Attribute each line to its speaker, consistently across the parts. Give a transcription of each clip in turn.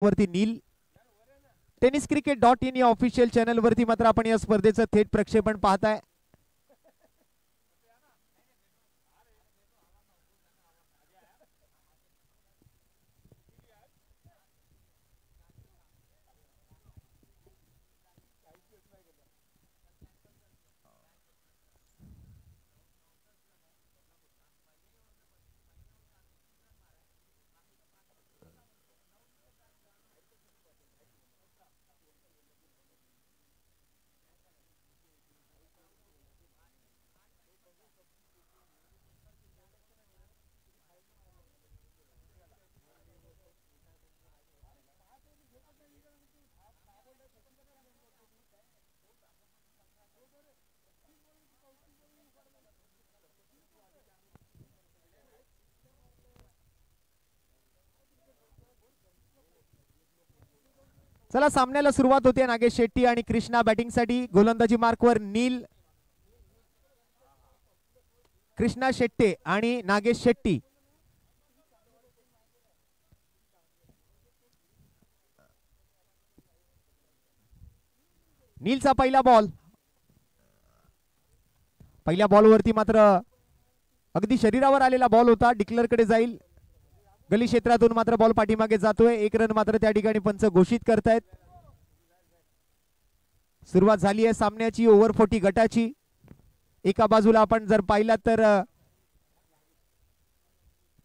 Speaker 1: वरती नील tenniscricket.in या official channel वरती मात्र आपण या स्पर्धेचं थेट प्रक्षेपण पाहताय. चला सामन्याला सुरुवात होते. नागेश शेट्टी आणि कृष्णा बॅटिंग साठी. गोलंदाजी मार्कवर नील, कृष्णा शेट्टे आणि नागेश शेट्टी. नीलचा पहिला बॉल. पहिल्या बॉलवरती मात्र अगदी शरीरावर आलेला बॉल होता. डिक्लेअर कडे जाईल. गली क्षेत्रातून मात्र बॉल पाठीमागे जातोय. 1 रन मात्र त्या ठिकाणी पंच घोषित करतायत. सुरुवात झाली आहे सामन्याची ओव्हर 40 गटाची. एका बाजूला आपण जर पाहिला तर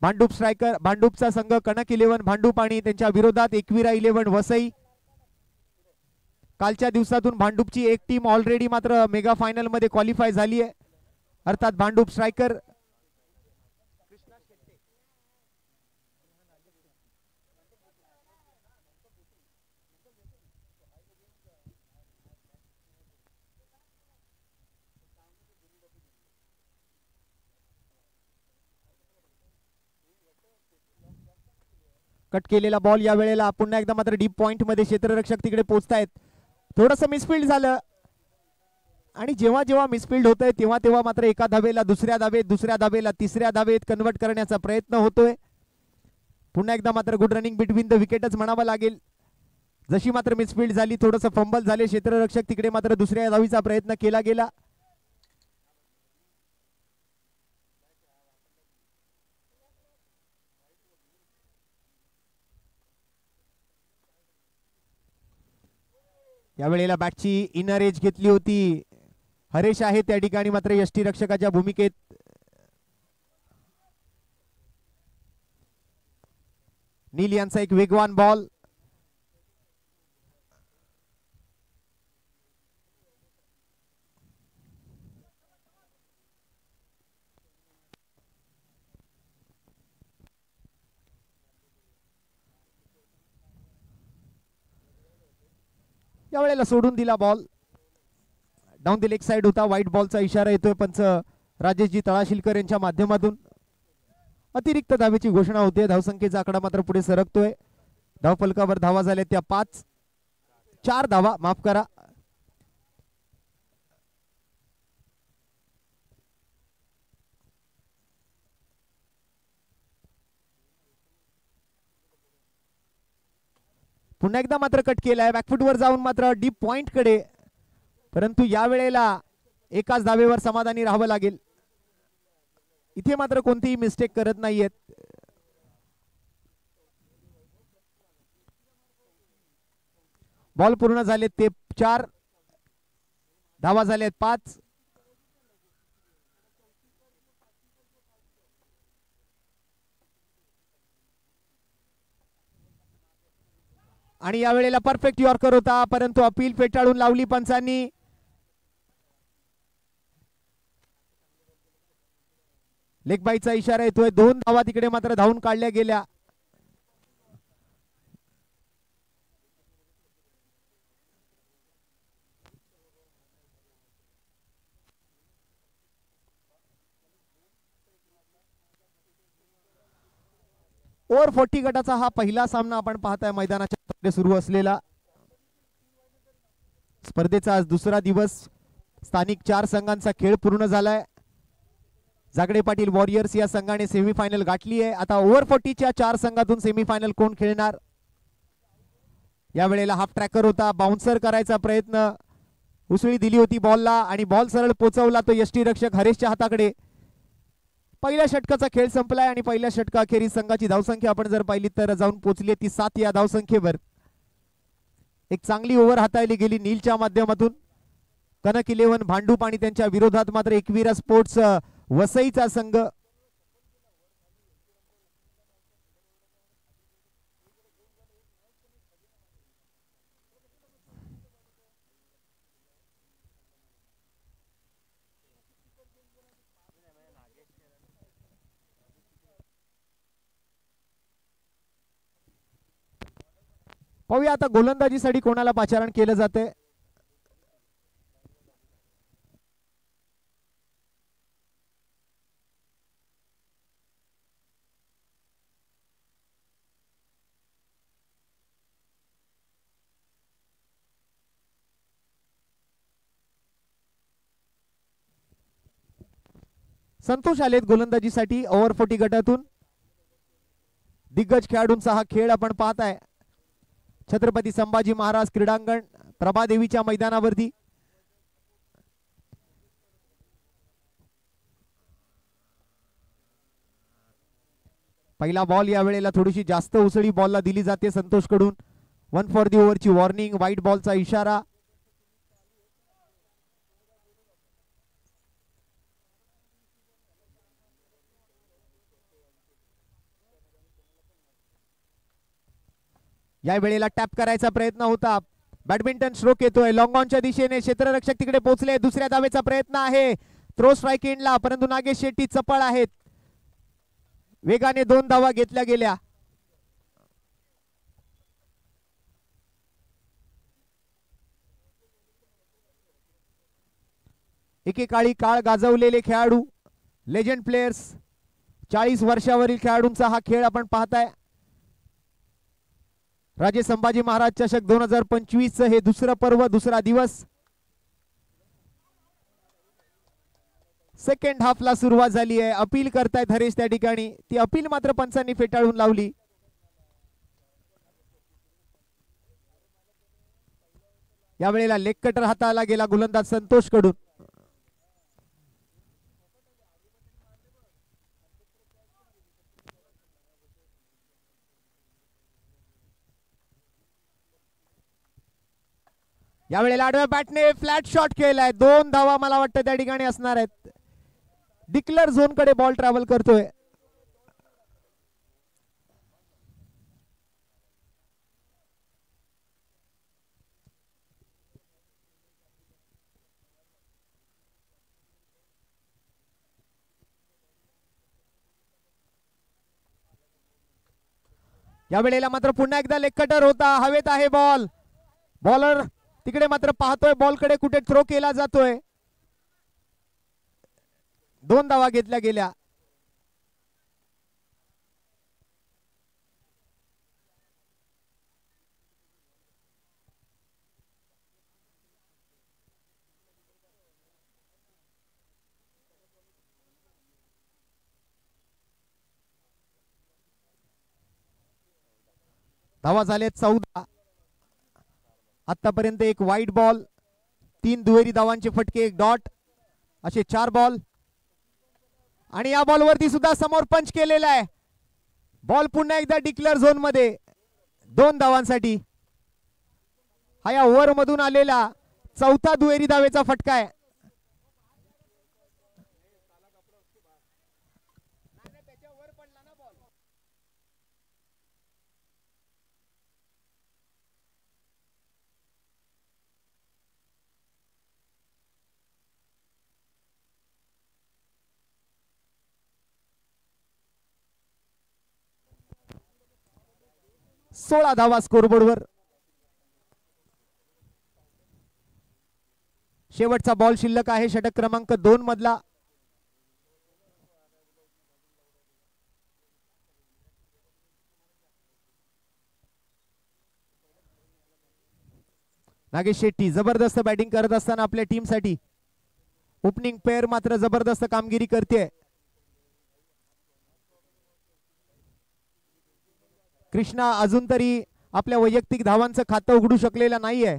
Speaker 1: भांडूप स्ट्रायकर, भांडूपचा संघ कनक 11 भांडूप आणि त्यांच्या विरोधात एकविरा 11 वसई. कालच्या दिवसातून भांडूपची एक टीम ऑलरेडी मात्र मेगा फायनल मध्ये क्वालिफाय झाली आहे, अर्थात भांडूप स्ट्रायकर. कट केलेला बॉल या वेळेला पुन्हा एकदा मात्र डीप पॉइंट मध्ये क्षेत्ररक्षक तिकडे पोहोचतायत. थोडंसं मिसफील्ड झालं आणि जेव्हा जेव्हा मिसफील्ड होतंय तेव्हा तेव्हा मात्र एका धावेला दुसऱ्या धावेत, दुसऱ्या धावेला तिसऱ्या धावेत कन्वर्ट करण्याचा प्रयत्न होतोय. पुन्हा एकदा मात्र गुड रनिंग बिटवीन द विकेटच म्हणावं लागेल. जशी मात्र मिसफील्ड झाली, थोडंसं फंबल झाले क्षेत्ररक्षक, तिकडे मात्र दुसऱ्या धावीचा प्रयत्न केला गेला. यावेळेला बॅटची इनर एज घेतली होती हरेश आहे त्या ठिकाणी मात्र यष्टीरक्षकाच्या भूमिकेत. नील यांचा एक वेगवान बॉल. यावेळेला सोडून दिला ball. Down the leg side होता. व्हाईट बॉलचा इशारा येतोय पंच राजेशजी तळाशिलकर यांच्या माध्यमातून. अतिरिक्त धावेची घोषणा होते. धावसंख्येचा आकडा मात्र पुढे सरकतोय. धावफलकावर धावा झाल्या त्या 4 धावा, माफ करा. पुन्हा एकदा मात्र कट केलाय बॅकफुटवर जाऊन मात्र डीप पॉइंट कडे, परंतु या वेळेला एकाच धावेवर समाधानी राहावं लागेल. इथे मात्र कोणतीही मिस्टेक करत नाहीयेत. बॉल पूर्ण झाले ते 4, धावा झालेत 5. आणि या वेळेला परफेक्ट यॉर्कर होता, परंतु अपील फेटाळून लावली पंचांनी. लेग बाईचा इशारा येतोय. 2 धावा तिकडे मात्र धावून काढल्या गेल्या. ओव्हर 40 गटाचा हा पहिला सामना आपण पाहताय मैदानाच्या सुरू असलेला. स्पर्धेचा आज दुसरा दिवस. स्थानिक 4 संघांचा खेळ पूर्ण झालाय. जागडे पाटील वॉरियर्स या संघाने सेमीफायनल गाठली आहे. आता ओव्हर 40च्या 4 संघातून सेमीफायनल कोण खेळणार? या वेळेला हाफ ट्रॅकर होता, बाउन्सर करायचा प्रयत्न, उसळी दिली होती बॉलला आणि बॉल सरळ पोचवला तो यष्टीरक्षक हरेशच्या हाताकडे. पहिल्या षटकाचा खेळ संपलाय आणि पहिल्या षटकाखेरीज संघाची धावसंख्या आपण जर पाहिली तर जाऊन पोहोचली ती 7 या धावसंख्येवर. एक चांगली ओव्हर हाताळली गेली नीलच्या माध्यमातून. कनक 11 भांडूप आणि त्यांच्या विरोधात मात्र एकवीरा स्पोर्ट्स वसईचा संघ. पाहूया आता गोलंदाजीसाठी कोणाला पाचारण केलं जाते. संतोष आलेत गोलंदाजीसाठी ओव्हर 40 गटातून. दिग्गज खेळाडूंचा हा खेळ आपण पाहताय छत्रपती संभाजी महाराज क्रीडांगण प्रभादेवीच्या मैदानावरती. पहिला बॉल या वेळेला थोडीशी जास्त उसळी बॉलला दिली जाते संतोष कडून. 1 फॉर दी ओव्हरची वॉर्निंग, व्हाईट बॉलचा इशारा. या वेळेला टॅप करायचा प्रयत्न होता. बॅडमिंटन स्ट्रोक येतोय लॉंग ऑनच्या दिशेने, क्षेत्ररक्षक तिकडे पोहोचले. दुसऱ्या धावेचा प्रयत्न आहे, थ्रो स्ट्राइक एंडला, परंतु नागेश शेट्टी चपळ आहेत. वेगाने 2 धावा घेतल्या गेल्या. एकेकाळी काळ गाजवलेले खेळाडू, लेजंड प्लेयर्स, 40 वर्षावरील खेळाडूंचा हा खेळ आपण पाहताय. राजे संभाजी महाराज चषक 2025 हे दुसरं पर्व, दुसरा दिवस. सेकंड हाफला सुरुवात झाली आहे. अपील करतायत हरेश त्या ठिकाणी, ती अपील मात्र पंचांनी फेटाळून लावली. यावेळेला लेग कटर हाताळला गेला गोलंदाज संतोष कडून. यावेळेला आडव्या बॅटने फ्लॅट शॉट खेळलाय. 2 धावा मला वाटतं त्या ठिकाणी असणार आहेत. डिक्लर झोन कडे बॉल ट्रॅव्हल करतोय. यावेळेला मात्र पुन्हा एकदा लेग कटर होता, हवेत आहे बॉल. बॉलर तिकडे मात्र पाहतोय बॉलकडे, कुठे थ्रो केला जातोय. 2 धावा घेतल्या गेल्या. धावा झाले 14. आतापर्यंत एक वाईट बॉल, 3 दुहेरी धावांचे फटके, 1 डॉट, असे 4 बॉल. आणि या बॉलवरती सुद्धा समोर पंच केलेला आहे. बॉल पुन्हा एकदा डिक्लेअर झोन मध्ये 2 धावांसाठी. हा या ओव्हर मधून आलेला 4था दुहेरी धावेचा फटका आहे. सोळा धावा स्कोरबोर्डवर. शेवटचा बॉल शिल्लक आहे षटक क्रमांक 2 मधला. नागेश शेट्टी जबरदस्त बॅटिंग करत असताना आपल्या टीम साठी. ओपनिंग पेअर मात्र जबरदस्त कामगिरी करते. कृष्णा अजून तरी आपल्या वैयक्तिक धावांचं खातं उघडू शकलेला नाहीये.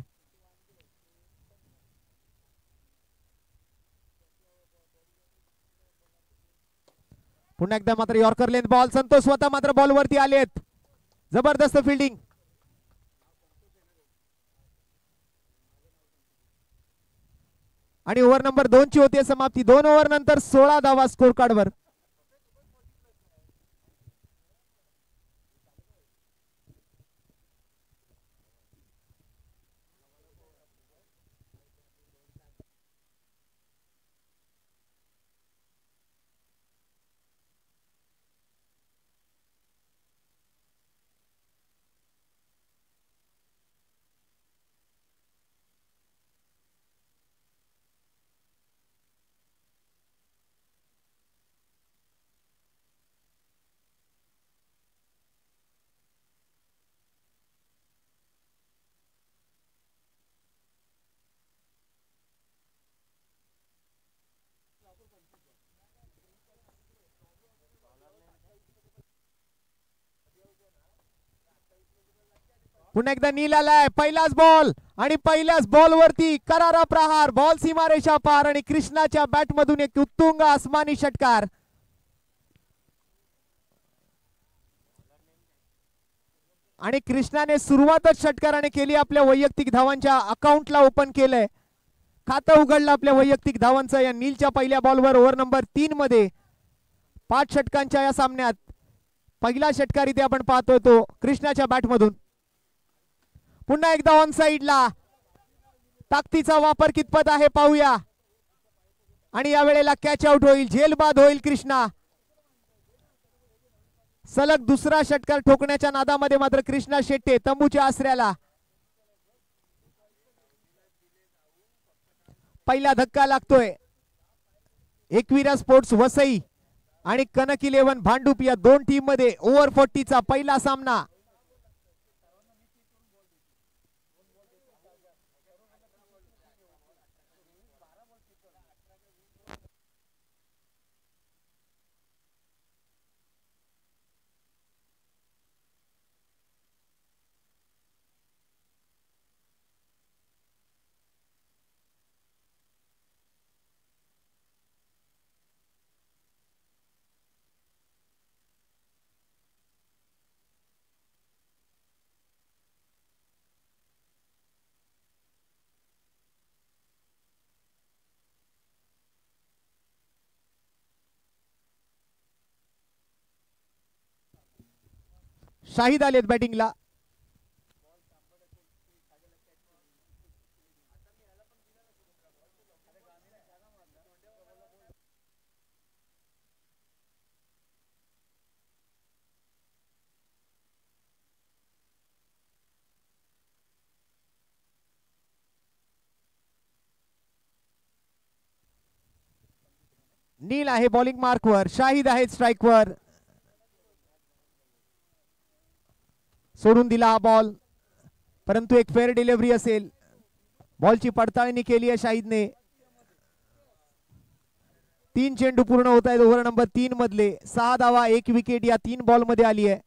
Speaker 1: पुन्हा एकदा मात्र यॉर्कर लेंथ बॉल. संतोष स्वतः मात्र बॉलवरती आलेत. जबरदस्त फिल्डिंग. आणि ओव्हर नंबर 2 ची होती समाप्ती. 2 ओव्हर नंतर 16 धावा स्कोर कार्डवर. पुन्हा एकदा नील आलाय. पहिलाच बॉल आणि पहिल्याच बॉल वरती करारा प्रहार. बॉल सीमारेषा पार आणि कृष्णाच्या बॅट मधून एक उत्तुंग आसमानी षटकार. आणि कृष्णाने सुरुवातच षटकाराने केली. आपल्या वैयक्तिक धावांच्या अकाउंटला ओपन केलंय. खातं उघडलं आपल्या वैयक्तिक धावांचं या नीलच्या पहिल्या बॉलवर. ओव्हर नंबर 3 मध्ये 5 षटकांच्या या सामन्यात पहिला षटकार इथे आपण पाहतोय तो कृष्णाच्या बॅट मधून. पुन्हा एकदा ऑन साइडला. ताकदीचा वापर कितपत आहे पाहूया. आणि या वेळेला कॅच आउट होईल. झेलबाद होईल कृष्णा. सलग दुसरा षटकार ठोकण्याच्या नादामध्ये मात्र कृष्णा शेट्टे तंबूच्या आसऱ्याला. पहिला धक्का लागतोय. एकविरा स्पोर्ट्स वसई आणि कनक 11 भांडूप या दोन टीम मध्ये ओव्हर 40 चा पहिला सामना. शाहिद आलेत बॅटिंगला. नील आहे बॉलिंग मार्कवर. शाहिद आहे स्ट्राइकवर. सोडून दिला हा बॉल, परंतु एक फेअर डिलिव्हरी असेल. बॉलची पडताळणी केली आहे शाहिदने. 3 चेंडू पूर्ण होत आहेत ओव्हर नंबर 3 मधले. 6 धावा 1 विकेट या 3 बॉल मध्ये आली आहे.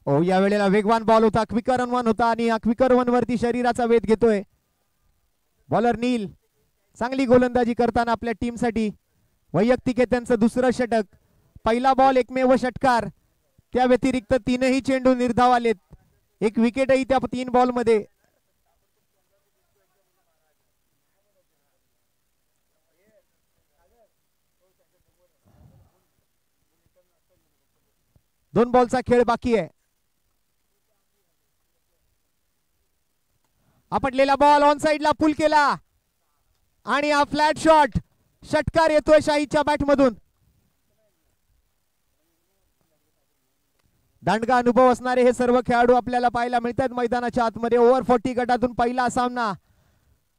Speaker 1: ओ या वेळेला वेगवान बॉल होता. क्विकर वन होता आणि या क्विकर वन वरती शरीराचा वेध घेतोय बॉलर नील. चांगली गोलंदाजी करताना आपल्या टीम साठी वैयक्तिक आहे त्यांचं दुसरं षटक. पहिला बॉल एकमेव षटकार. त्या व्यतिरिक्त 3ही चेंडू निर्धाव आलेत. एक विकेटही त्या 3 बॉल मध्ये. दोन बॉलचा खेळ बाकी आहे. आपटलेला बॉल ऑन साइडला पुल केला आणि हा फ्लॅट शॉट. षटकार येतोय शाहीदच्या बॅट मधून. दांडगा अनुभव असणारे हे सर्व खेळाडू आपल्याला पाहायला मिळतात मैदानाच्या आतमध्ये. ओव्हर 40 गटातून पहिला सामना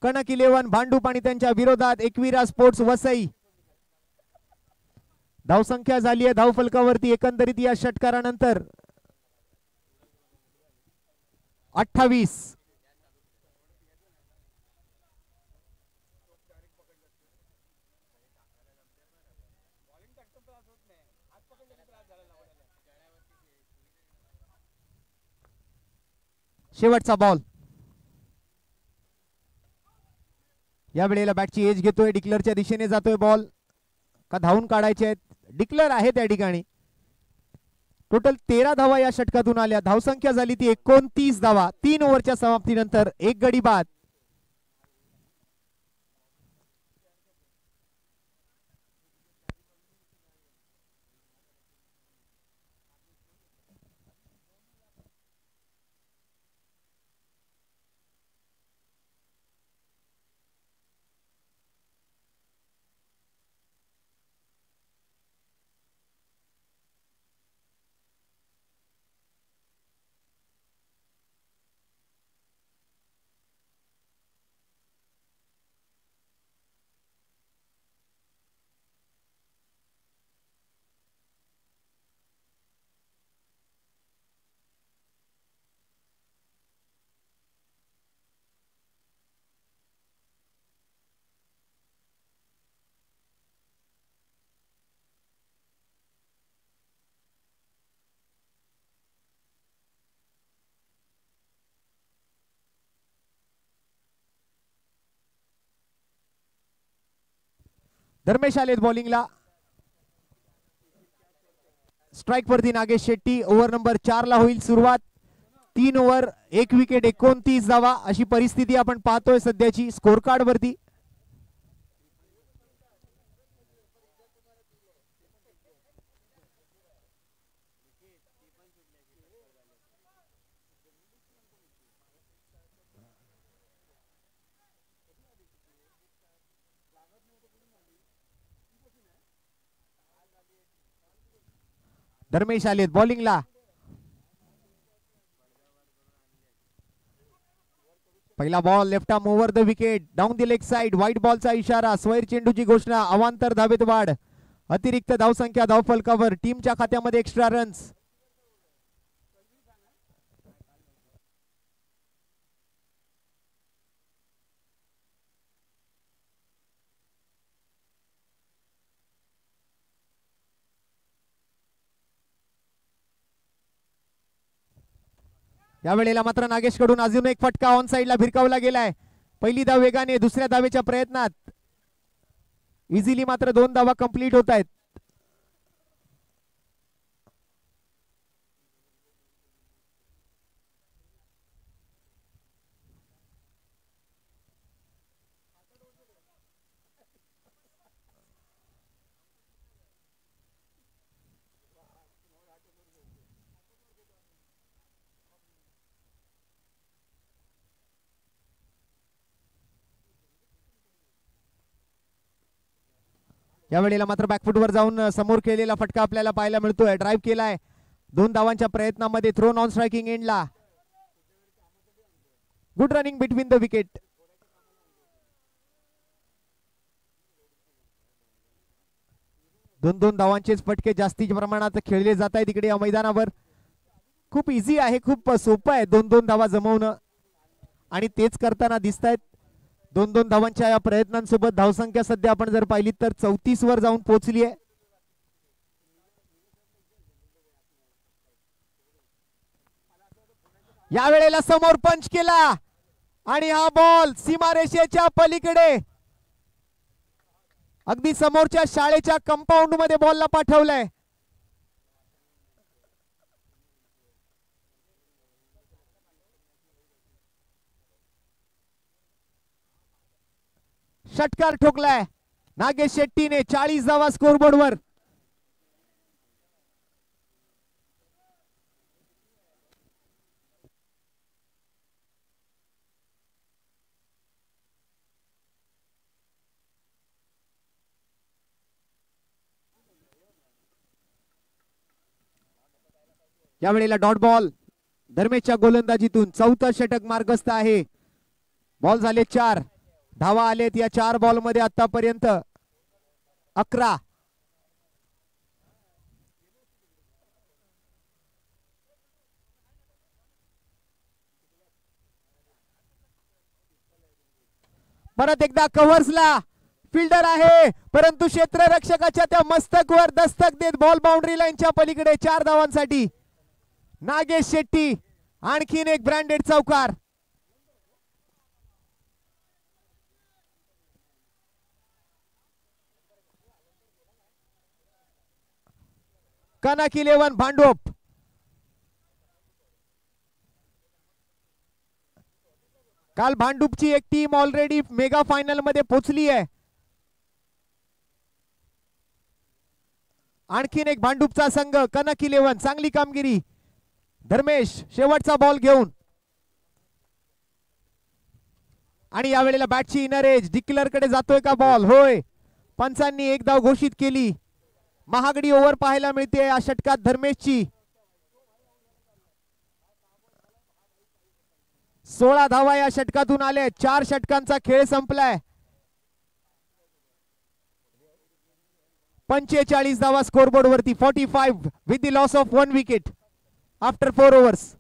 Speaker 1: कनक 11 भांडूप आणि त्यांच्या विरोधात एकविरा स्पोर्ट्स वसई. धावसंख्या झाली आहे धावफलकावरती एकंदरीत या षटकारानंतर 28. शेवटचा बॉल. या वेळेला बॅटची एज घेतोय, डिक्लरच्या दिशेने जातोय बॉल. का धावून काढायचे आहेत? डिक्लर आहे त्या ठिकाणी. टोटल 13 धावा या षटकातून आल्या. धावसंख्या झाली ती 29 धावा 3 ओव्हरच्या समाप्तीनंतर. एक गडी बाद. धर्मेश आलेत बॉलिंगला. स्ट्राइक वरती नागेश शेट्टी. ओव्हर नंबर 4 ला होईल सुरुवात. 3 ओव्हर 1 विकेट 29 धावा अशी परिस्थिती आपण पाहतोय सध्याची स्कोर कार्ड वरती. धर्मेश आलेत बॉलिंगला. पहिला ball left arm over the wicket down the leg side. White बॉलचा इशारा. स्वैर चेंडूची घोषणा. अवांतर धावेत वाढ. अतिरिक्त धावसंख्या धावफलकावर. टीमच्या खात्यामध्ये एक्स्ट्रा रन्स. या वेळेला मात्र नागेश कडून अजून एक फटका ऑन साइडला भिरकावला गेलाय. पहिली धाव वेगाने. दुसऱ्या धावेच्या प्रयत्नात इझिली मात्र 2 धावा कंप्लीट होत आहेत. या वेळेला मात्र बॅकफुटवर जाऊन समोर केलेला फटका आपल्याला पाहायला मिळतोय. ड्राइव्ह केलाय 2 धावांच्या प्रयत्नामध्ये. थ्रो नॉन स्ट्रायकिंग एंडला. Good running between the wicket. दोन धावांचेच फटके जास्तीच्या प्रमाणात खेळले जात आहेत तिकडे या मैदानावर. खूप इझी आहे, खूप सोपं आहे 2 धावा जमवणं आणि तेच करताना दिसत आहेत. 2 धावांच्या या प्रयत्नांसोबत धावसंख्या सध्या आपण जर पाहिली तर 34 वर जाऊन पोहोचली आहे. या वेळेला समोर पंच केला आणि हा बॉल सीमारेषेच्या पलीकडे अगदी समोरच्या शाळेच्या कंपाऊंड मध्ये बॉलला पाठवलाय. षटकार ठोकलाय नागेश शेट्टीने. 40 धावा स्कोरबोर्डवर. या वेळेला डॉट बॉल. धर्मेशच्या गोलंदाजीतून 4थं षटक मार्गस्थ आहे. बॉल झाले 4. धावा आलेत या 4 बॉल मध्ये आतापर्यंत 11. परत एकदा कव्हर्सला फिल्डर आहे, परंतु क्षेत्ररक्षकाच्या त्या मस्तकवर दस्तक देत बॉल बाउंड्री लाईनच्या पलीकडे 4 धावांसाठी नागेश शेट्टी. आणखीन एक ब्रँडेड चौकार. कनक 11 भांडूप. काल भांडूपची एक टीम ऑलरेडी मेगा फायनल मध्ये पोहोचली आहे. आणखीन एक भांडूपचा संघ कनक 11. चांगली कामगिरी. धर्मेश शेवटचा बॉल घेऊन आणि यावेळेला बॅटची इनर एज. डिक्लर कडे जातोय का बॉल? होय. पंचांनी एक धाव घोषित केली. महागडी ओव्हर पाहायला मिळते या षटकात धर्मेशची. 16 धावा या षटकातून आल्या. 4 षटकांचा खेळ संपलाय. 45 धावा स्कोरबोर्ड वरती. 45 with the loss of 1 wicket after 4 overs.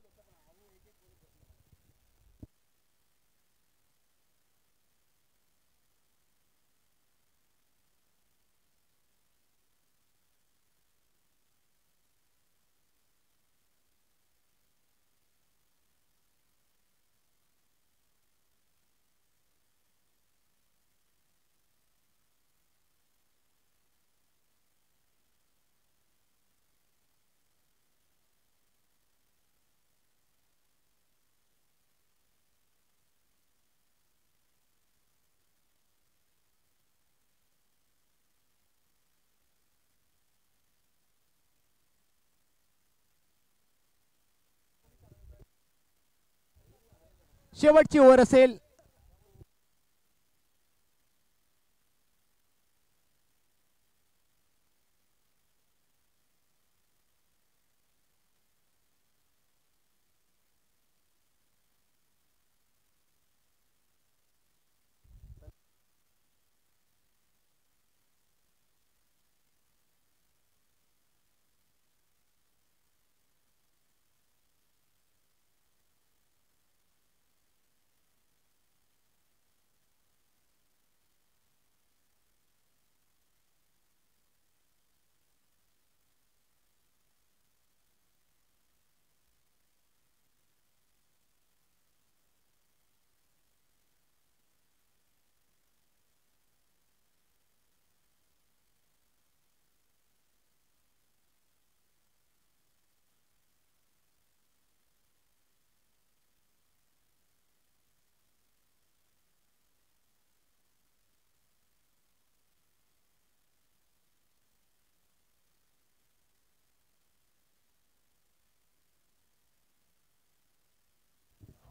Speaker 1: शेवटची ओव्हर असेल.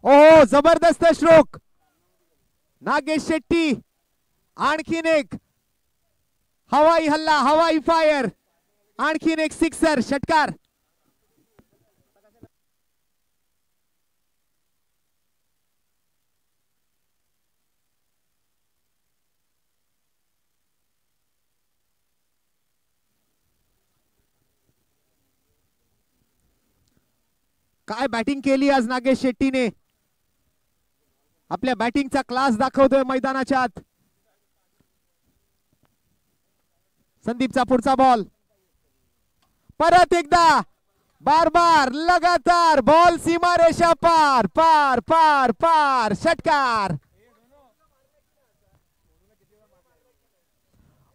Speaker 1: ओ जबरदस्त स्ट्रोक. नागेश शेट्टी. आणखीन एक हवाई हल्ला, हवाई फायर. आणखीन एक सिक्सर. षटकार. काय बॅटिंग केली आज नागेश शेट्टीने. आपल्या बॅटिंगचा क्लास दाखवतोय मैदानाच्या आत. संदीपचा पुढचा बॉल. परत एकदा बार बार लगातार बॉल सीमारेषा पार पार पार पार. षटकार.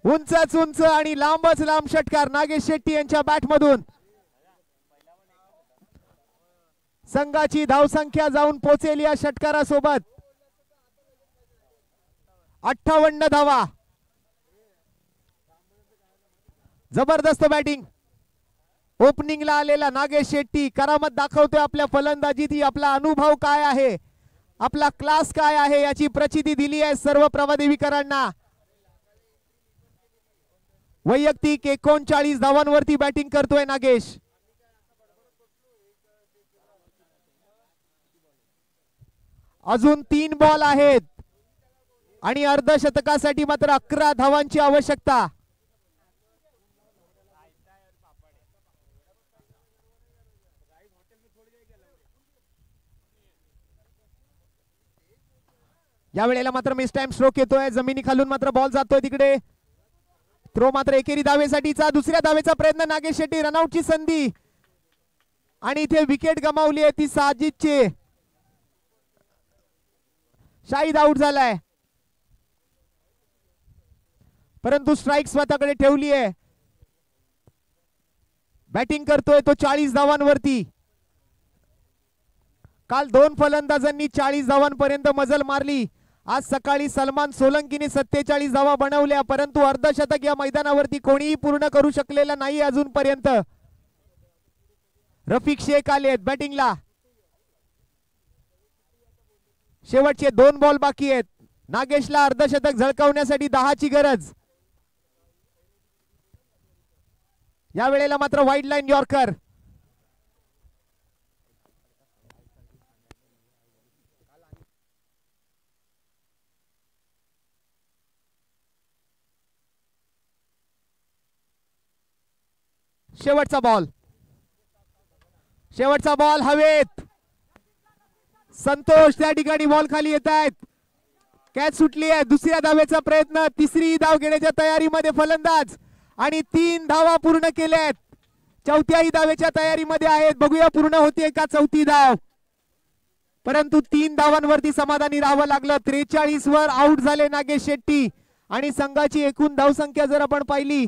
Speaker 1: उंचच उंच आणि लांबच लांब षटकार नागेश शेट्टी यांच्या बॅटमधून. संघाची धावसंख्या जाऊन पोहोचेल या षटकारासोबत 58 धावा. जबरदस्त बॅटिंग. ओपनिंगला आलेला नागेश शेट्टी करामत दाखवतोय आपल्या फलंदाजीत. आपला अनुभव काय आहे, आपला क्लास काय आहे याची प्रचिती दिली आहे सर्व प्रवादेवीकरांना. वैयक्तिक 39 धावांवरती बॅटिंग करतोय नागेश. अजून 3 बॉल आहेत आणि अर्धशतकासाठी मात्र 11 धावांची आवश्यकता. या वेळेला मात्र मिस टाइम स्ट्रोक येतोय, जमिनी खालून मात्र बॉल जातोय तिकडे. थ्रो मात्र एकेरी धावेसाठीचा. दुसऱ्या धावेचा प्रयत्न, नागेश शेट्टी रनआउटची संधी आणि इथे विकेट गमावली आहे ती साजिदची. शाहिद आउट झालाय, परंतु स्ट्राईक स्वतःकडे ठेवली आहे. बॅटिंग करतोय तो 40 धावांवरती. काल 2 फलंदाजांनी 40 धावांपर्यंत मजल मारली. आज सकाळी सलमान सोलंकीने 47 धावा बनवल्या, परंतु अर्धशतक या मैदानावरती कोणीही पूर्ण करू शकलेला नाही अजूनपर्यंत. रफिक शेख आलेत बॅटिंगला. शेवटचे 2 बॉल बाकी आहेत. नागेशला अर्धशतक झळकावण्यासाठी 10 ची गरज. या वेळेला मात्र वाईड लाईन यॉर्कर. शेवटचा बॉल, शेवटचा बॉल हवेत. संतोष त्या ठिकाणी बॉल खाली येत आहेत. कॅच सुटली आहे. दुसऱ्या धावेचा प्रयत्न, तिसरी धाव घेण्याच्या तयारीमध्ये फलंदाज आणि 3 धावा पूर्ण केल्यात. चौथ्याही धावेच्या तयारीमध्ये आहेत. बघूया पूर्ण होते का चौथी धाव, परंतु 3 धावांवरती समाधानी राहावं लागलं. 43 वर आउट झाले नागेश शेट्टी आणि संघाची एकूण धावसंख्या जर आपण पाहिली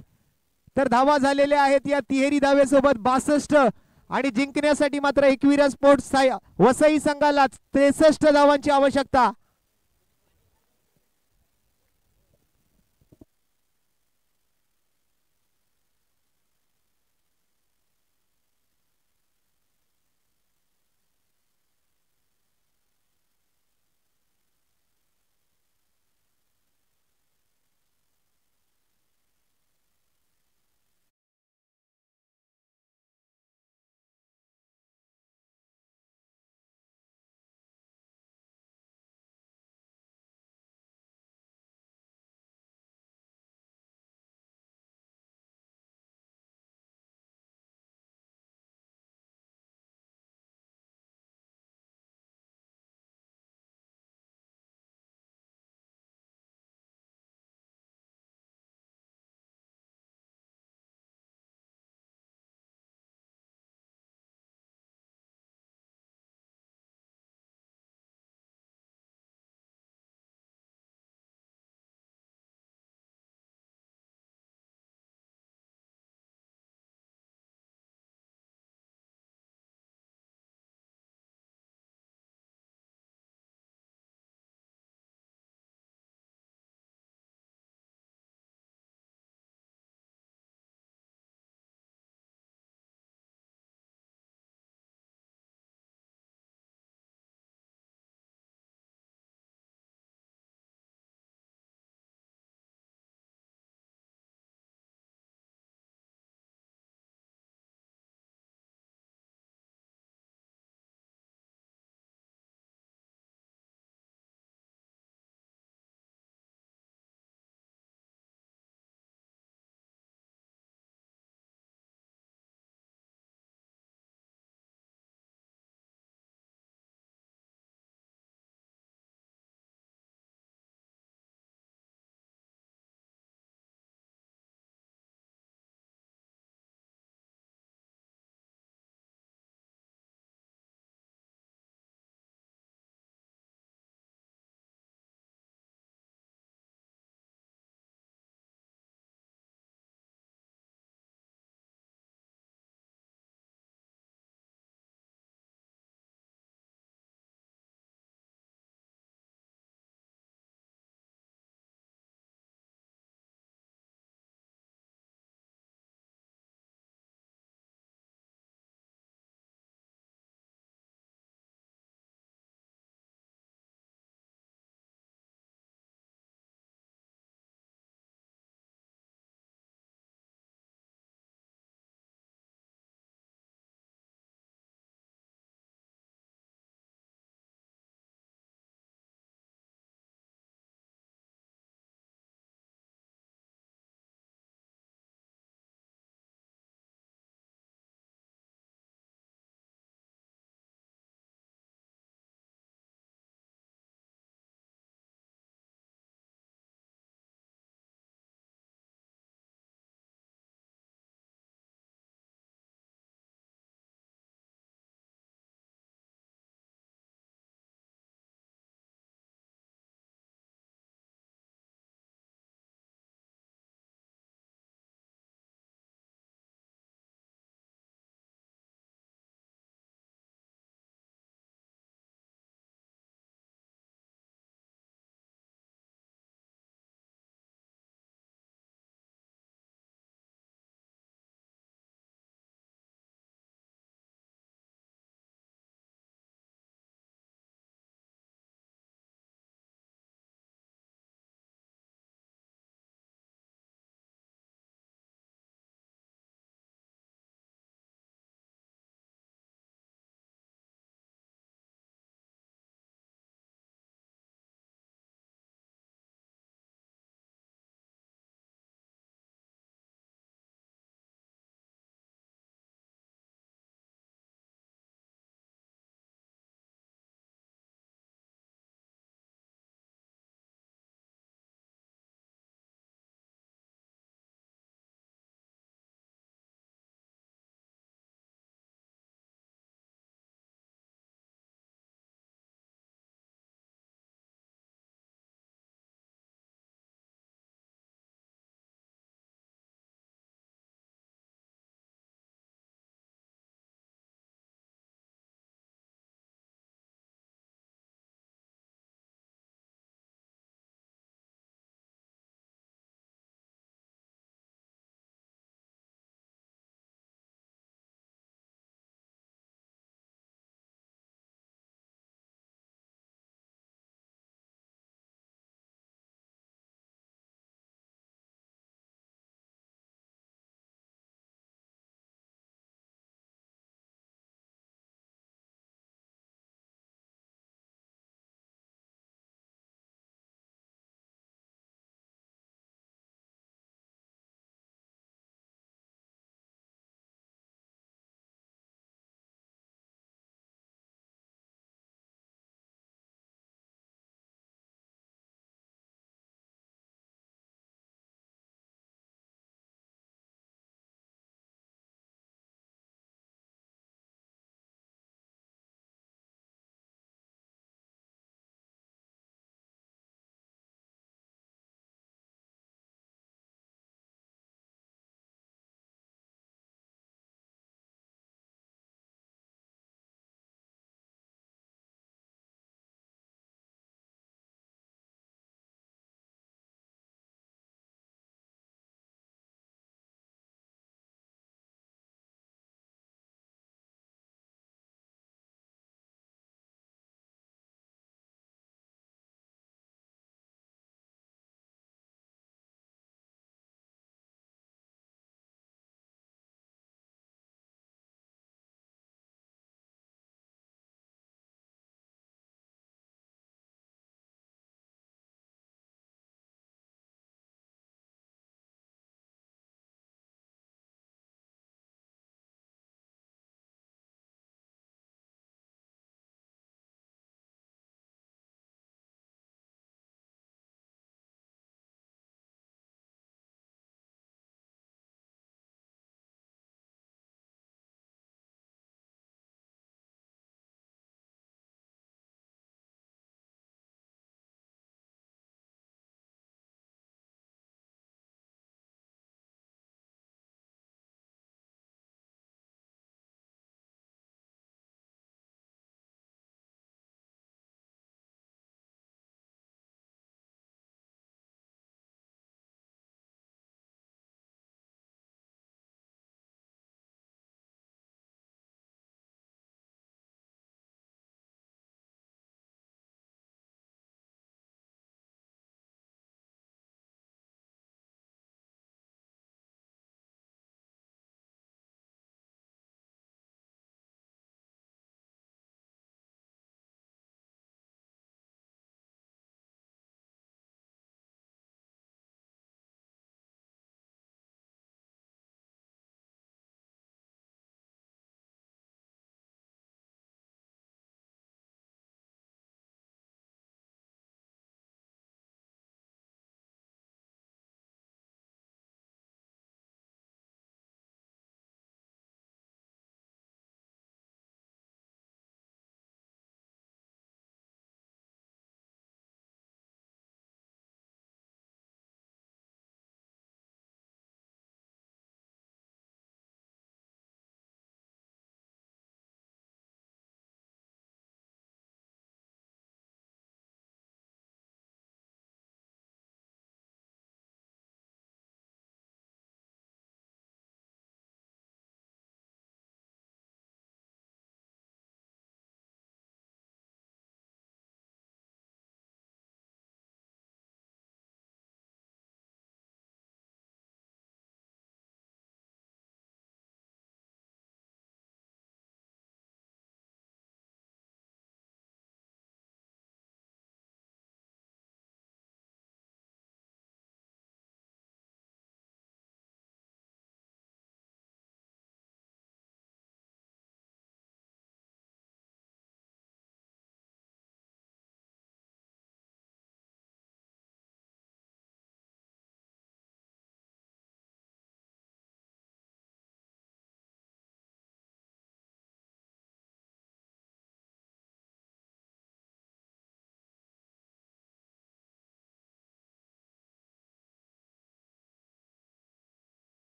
Speaker 1: तर धावा झालेल्या आहेत या तिहेरी धावेसोबत 62 आणि जिंकण्यासाठी मात्र एकविरा स्पोर्ट्स वसई संघाला 63 धावांची आवश्यकता.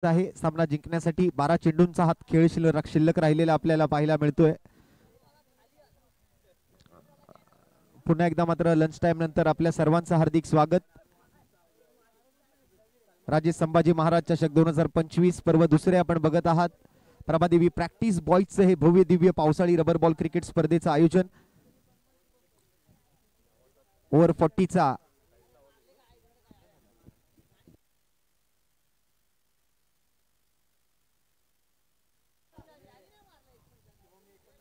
Speaker 1: आहे सामना जिंकण्यासाठी. 12 चेंडूंचा हात खेळ शिल्लक राहिलेला आपल्याला पाहायला मिळतोय. पुन्हा एकदा मात्र लंच टाइम नंतर आपल्या सर्वांचं हार्दिक स्वागत. राजे संभाजी महाराज चषक 2025 पर्व दुसरे आपण बघत आहात. प्रभादेवी प्रॅक्टिस बॉईजचं हे भव्य दिव्य पावसाळी रबर बॉल क्रिकेट स्पर्धेचं आयोजन. ओव्हर 40चा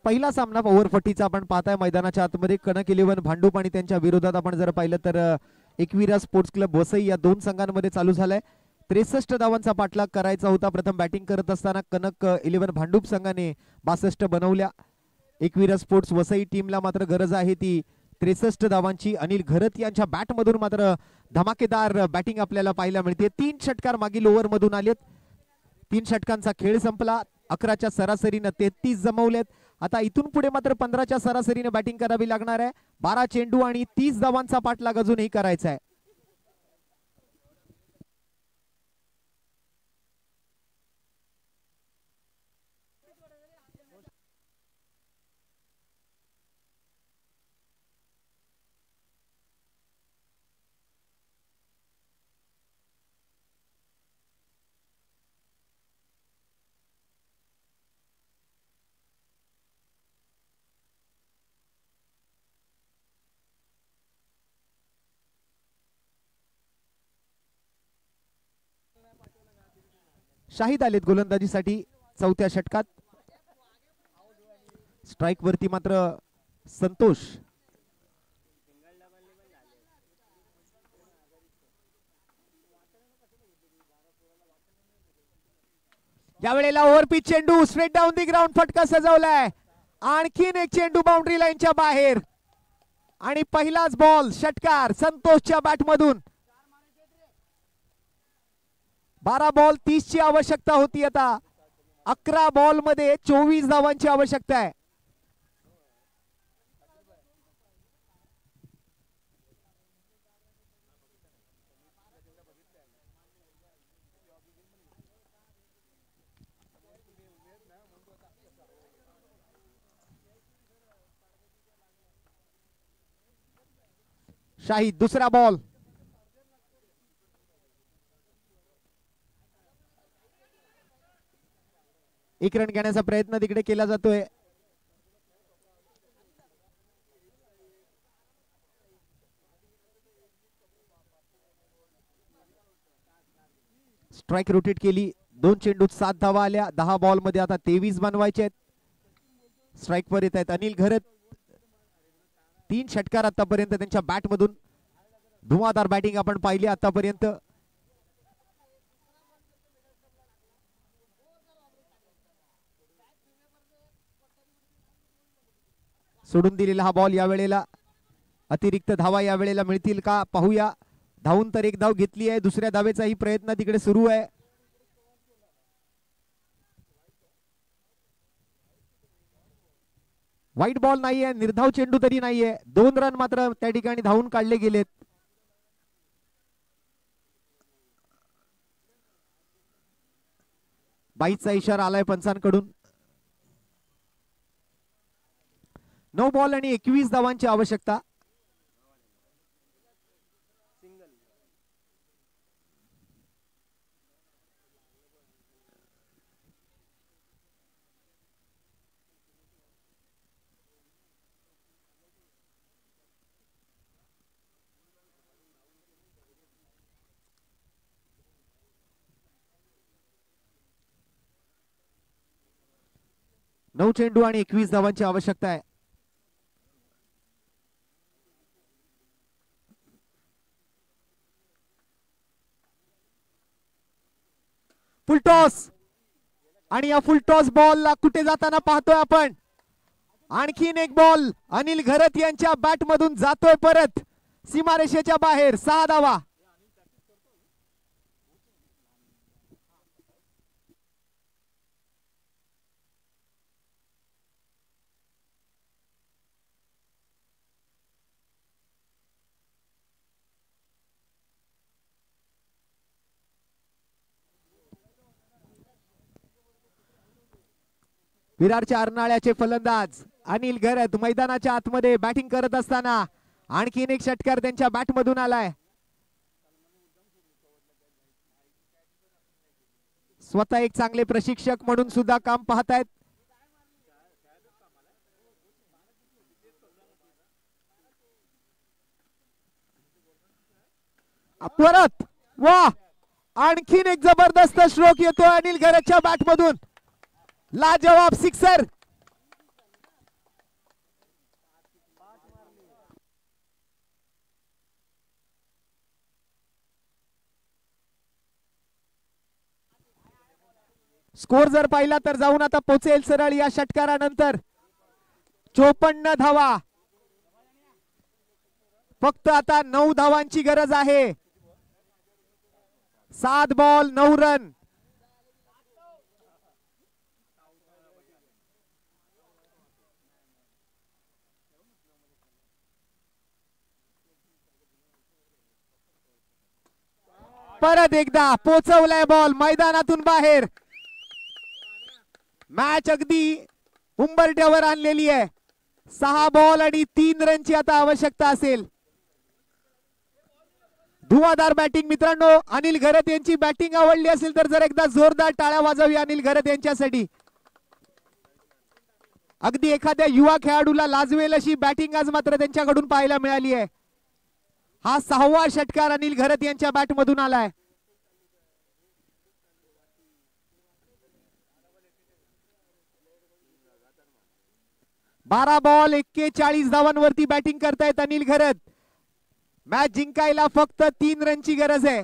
Speaker 1: पहिला सामना ओव्हर 40चा आपण पाहताय मैदानाच्या आतमध्ये. कनक 11 भांडूप आणि त्यांच्या विरोधात आपण जर पाहिलं तर एकविरा स्पोर्ट्स क्लब वसई या दोन संघांमध्ये चालू झालाय. 63 धावांचा पाठलाग करायचा होता. प्रथम बॅटिंग करत असताना कनक 11 भांडूप संघाने 62 बनवल्या. एकविरा स्पोर्ट्स वसई टीमला मात्र गरज आहे ती 63 धावांची. अनिल घरत यांच्या बॅट मधून मात्र धमाकेदार बॅटिंग आपल्याला पाहायला मिळते. 3 षटकार मागील ओव्हर मधून आलेत. 3 षटकांचा खेळ संपला. 11च्या सरासरीने 33 जमवलेत. आता इथून पुढे मात्र 15च्या सरासरीने बॅटिंग करावी लागणार आहे. 12 चेंडू आणि 30 धावांचा पाठलाग अजूनही करायचा आहे. शाहिद आलेत गोलंदाजीसाठी चौथ्या षटकात. स्ट्राइक वरती मात्र संतोष. यावेळेला ओव्हर पिच चेंडू स्ट्रेट डाऊन दी ग्राउंड फटका सजवलाय. आणखीन एक चेंडू बाउंड्री लाईनच्या बाहेर आणि पहिलाच बॉल षटकार संतोषच्या बॅट मधून. 12 बॉल 30 ची आवश्यकता होती. आता 11 बॉल मध्ये 24 धावांची आवश्यकता आहे. शाहिद दुसरा बॉल. एक रन घेण्याचा प्रयत्न तिकडे केला जातोय. स्ट्राइक रोटेट केली. 2 चेंडूत 7 धावा आल्या. 10 बॉल मध्ये आता 23 बनवायचे आहेत. स्ट्राइक वर येत आहेत अनिल घरत. 3 षटकार आतापर्यंत त्यांच्या बॅट मधून. धुवाधार बॅटिंग आपण पाहिली आतापर्यंत. सोडून दिलेला हा बॉल यावेळेला अतिरिक्त धावा यावेळेला मिळतील का पाहूया. धावून तर एक धाव घेतली आहे. दुसऱ्या धावेचाही प्रयत्न तिकडे सुरू आहे. व्हाईट बॉल नाहीये. निर्धाव चेंडू तरी नाहीये. 2 रन मात्र त्या ठिकाणी धावून काढले गेलेत. बाईचा इशारा आलाय पंचांकडून. 9 बॉल आणि 21 धावांची आवश्यकता. नऊ चेंडू आणि 21 धावांची आवश्यकता आहे. फुल टॉस आणि या फुल टॉस बॉलला कुठे जाताना पाहतोय आपण. आणखीन एक बॉल अनिल घरत यांच्या बॅट मधून जातोय परत सीमारेषेच्या बाहेर. 6 धावा. विरारच्या अर्नाळ्याचे फलंदाज अनिल घरत मैदानाच्या आतमध्ये बॅटिंग करत असताना आणखीन एक षटकार त्यांच्या बॅट मधून आलाय. स्वतः एक चांगले प्रशिक्षक म्हणून सुद्धा काम पाहतायत. परत वा आणखीन एक जबरदस्त स्ट्रोक येतोय अनिल घरतच्या बॅट मधून. लाजवाब सिक्सर. स्कोर जर पाहिला तर जाऊन आता पोहोचेल सरळ या षटकारानंतर 54 धावा. फक्त आता 9 धावांची गरज आहे. 7 बॉल 9 रन. परत एकदा पोचवलाय बॉल मैदानातून बाहेर. मॅच अगदी उंबरठ्यावर आणलेली आहे. 6 बॉल आणि 3 रनची आता आवश्यकता असेल. धुवाधार बॅटिंग मित्रांनो. अनिल घरत यांची बॅटिंग आवडली असेल तर जर एकदा जोरदार टाळ्या वाजवी अनिल घरत यांच्यासाठी. अगदी एखाद्या युवा खेळाडूला लाजवेल अशी बॅटिंग आज मात्र त्यांच्याकडून पाहायला मिळाली आहे. हा 6वा षटकार अनिल घरत यांच्या बॅट मधून आलाय. बारा बॉल 41 धावांवरती बॅटिंग करतायत अनिल घरत. मॅच जिंकायला फक्त 3 रनची गरज आहे.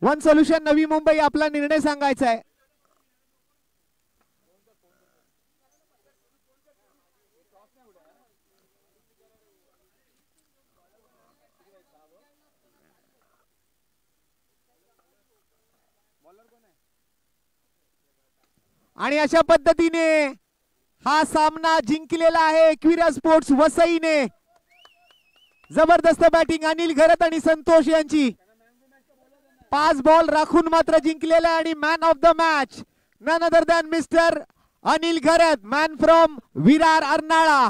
Speaker 1: वन सोल्युशन नवी मुंबई आपला निर्णय सांगायचा आहे. आणि अशा पद्धतीने हा सामना जिंकलेला आहे एक्विरा स्पोर्ट्स वसईने. जबरदस्त बॅटिंग अनिल घरत आणि संतोष यांची. 5 बॉल राखून मात्र जिंकलेला आणि man of the match none other than mister Anil Gharat, man from Virar Arnala.